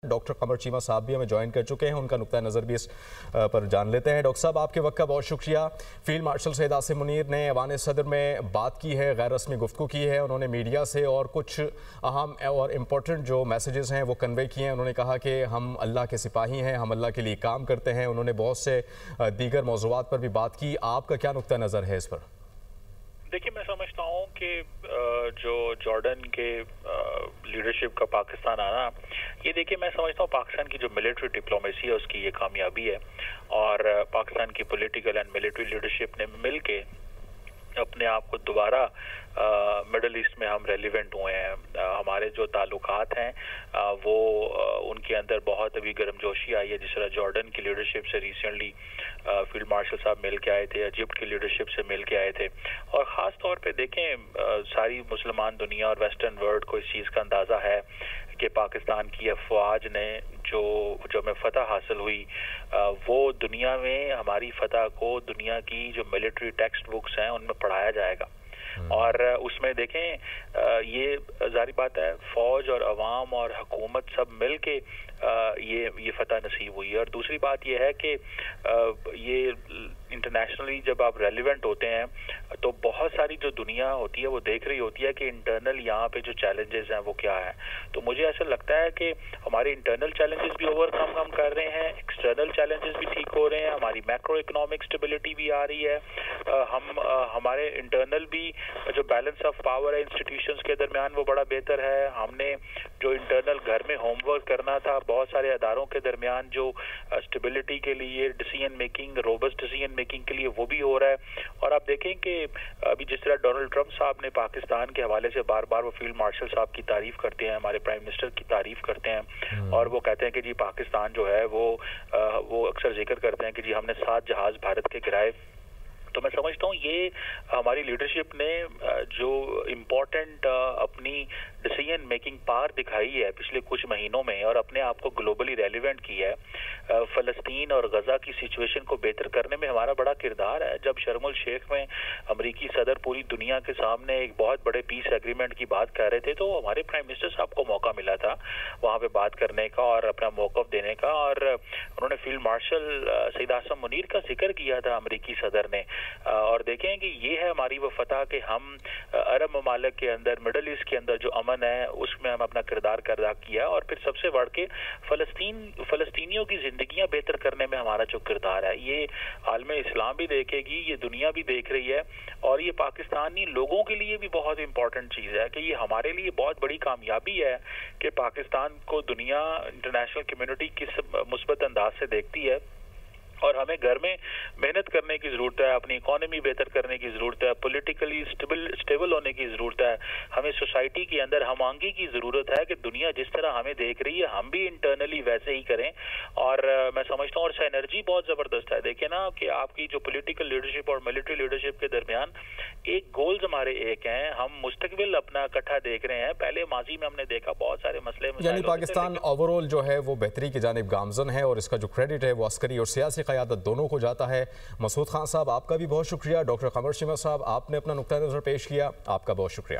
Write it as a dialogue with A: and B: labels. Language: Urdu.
A: ڈاکٹر قمر چیمہ صاحب بھی ہمیں جوائن کر چکے ہیں، ان کا نقطہ نظر بھی اس پر جان لیتے ہیں۔ ڈاکٹر صاحب، آپ کے وقت کا بہت شکریہ۔ فیلڈ مارشل سید عاصم منیر نے ایوان صدر میں بات کی ہے، غیر رسمی گفتگو کی ہے، انہوں نے میڈیا سے اور کچھ اہم اور امپورٹنٹ جو میسیجز ہیں وہ کنوے کیے ہیں۔ انہوں نے کہا کہ ہم اللہ کے سپاہی ہیں، ہم اللہ کے لیے کام کرتے ہیں۔ انہوں نے بہت سے دیگر موضوعات پر بھی بات کی۔ آپ کا کیا نقطہ نظر ہے اس پر؟
B: دیکھیے، میں سمجھتا ہوں کہ جو جارڈن کے لیڈرشپ کا پاکستان آنا، یہ دیکھیے میں سمجھتا ہوں پاکستان کی جو ملٹری ڈپلومیسی ہے اس کی یہ کامیابی ہے، اور پاکستان کی پولیٹیکل اینڈ ملٹری لیڈرشپ نے مل کے اپنے آپ کو دوبارہ مڈل ایسٹ میں ہم ریلیونٹ ہوئے ہیں۔ ہمارے جو تعلقات ہیں وہ ان کے اندر بہت ابھی گرم جوشی آئی ہے، جس طرح جارڈن کی لیڈرشپ سے ریسنٹلی فیلڈ مارشل صاحب مل کے آئے تھے، ایجپٹ کی لیڈرشپ سے مل کے آئے تھے، اور خاص طور پہ دیکھیں ساری مسلمان دنیا اور ویسٹرن ورلڈ کو اس چیز کا اندازہ ہے کہ پاکستان کی افواج نے جو میں فتح حاصل ہوئی، وہ دنیا میں ہماری فتح کو دنیا کی جو ملٹری ٹیکسٹ بکس ہیں ان میں پڑھایا جائے گا، اور اس میں دیکھیں یہ ظاہری بات ہے فوج اور عوام اور حکومت سب مل کے یہ فتح نصیب ہوئی ہے۔ اور دوسری بات یہ ہے کہ یہ انٹرنیشنلی جب آپ ریلیونٹ ہوتے ہیں تو بہت ساری جو دنیا ہوتی ہے وہ دیکھ رہی ہوتی ہے کہ انٹرنل یہاں پہ جو چیلنجز ہیں وہ کیا ہیں۔ تو مجھے ایسا لگتا ہے کہ ہمارے انٹرنل چیلنجز بھی اوور کم کر رہے ہیں، ایکسٹرنل چیلنجز بھی ٹھیک ہو رہے ہیں، ہماری میکرو اکنامک اسٹیبلٹی بھی آ رہی ہے، ہمارے انٹرنل بھی جو بیلنس آف پاور ہے انسٹیٹیوشنز کے درمیان وہ بڑا بہتر ہے۔ ہم نے جو انٹرنل گھر میں ہوم ورک کرنا تھا بہت سارے اداروں کے درمیان جو اسٹیبلٹی کے لیے decision making, robust decision making کے لیے وہ بھی ہو رہا ہے۔ اور آپ دیکھیں کہ ابھی جس طرح ڈونلڈ ٹرمپ صاحب نے پاکستان کے حوالے سے بار بار وہ فیلڈ مارشل صاحب کی تعریف کرتے ہیں، ہمارے پرائم منسٹر کی تعریف کرتے ہیں، اور وہ کہتے ہیں کہ جی پاکستان جو ہے وہ اکثر ذکر کرتے ہیں کہ جی ہم نے 7 جہاز بھارت کے گرائے۔ تو میں سمجھتا ہوں یہ ہماری لیڈرشپ نے جو امپورٹنٹ اپنی ڈیسیژن میکنگ پاور دکھائی ہے پچھلے کچھ مہینوں میں، اور اپنے آپ کو گلوبلی ریلیونٹ کی ہے، فلسطین اور غزہ کی سچویشن کو بہتر کرنے میں ہمارا بڑا کردار ہے۔ جب شرم الشیخ میں امریکی صدر پوری دنیا کے سامنے ایک بہت بڑے پیس ایگریمنٹ کی بات کر رہے تھے تو ہمارے پرائم منسٹر صاحب کو موقع ملا تھا وہاں پہ بات کرنے کا اور اپنا موقف دینے کا، اور انہوں نے فیلڈ مارشل سید عاصم منیر کا ذکر کیا تھا امریکی صدر نے۔ اور دیکھیں کہ یہ ہے ہماری وہ فتح کہ ہم عرب ممالک کے اندر، مڈل ایسٹ کے اندر جو امن ہے اس میں ہم اپنا کردار ادا کیا، اور پھر سب سے بڑھ کے فلسطینیوں کی زندگیاں بہتر کرنے میں ہمارا جو کردار ہے یہ عالم اسلام بھی دیکھے گی، یہ دنیا بھی دیکھ رہی ہے، اور یہ پاکستانی لوگوں کے لیے بھی بہت امپورٹنٹ چیز ہے کہ یہ ہمارے لیے بہت بڑی کامیابی ہے کہ پاکستان کو دنیا انٹرنیشنل کمیونٹی کس مثبت انداز سے دیکھتی ہے، اور ہمیں گھر میں محنت کرنے کی ضرورت ہے، اپنی اکانومی بہتر کرنے کی ضرورت ہے، پولیٹیکلی اسٹیبل ہونے کی ضرورت ہے، ہمیں سوسائٹی کے اندر ہم آہنگی کی ضرورت ہے کہ دنیا جس طرح ہمیں دیکھ رہی ہے ہم بھی انٹرنلی ویسے ہی کریں۔ اور میں سمجھتا ہوں اور سینرجی بہت زبردست ہے۔ دیکھیں نا کہ آپ کی جو پولیٹیکل لیڈرشپ اور ملٹری لیڈرشپ کے درمیان ایک گولز ہمارے ایک ہیں، ہم مستقبل اپنا اکٹھا دیکھ رہے ہیں۔ پہلے ماضی میں ہم نے دیکھا بہت سارے مسئلے
A: یعنی پاکستان اوورال جو ہے وہ بہتری کی جانب گامزن ہے، اور اس کا جو کریڈٹ ہے وہ عسکری اور سیاسی قیادت دونوں کو جاتا ہے۔ مسعود خان صاحب، آپ کا بھی بہت شکریہ۔ ڈاکٹر قمر چیمہ صاحب، آپ نے اپنا نقطہ نظر پیش کیا، آپ کا بہت شکریہ۔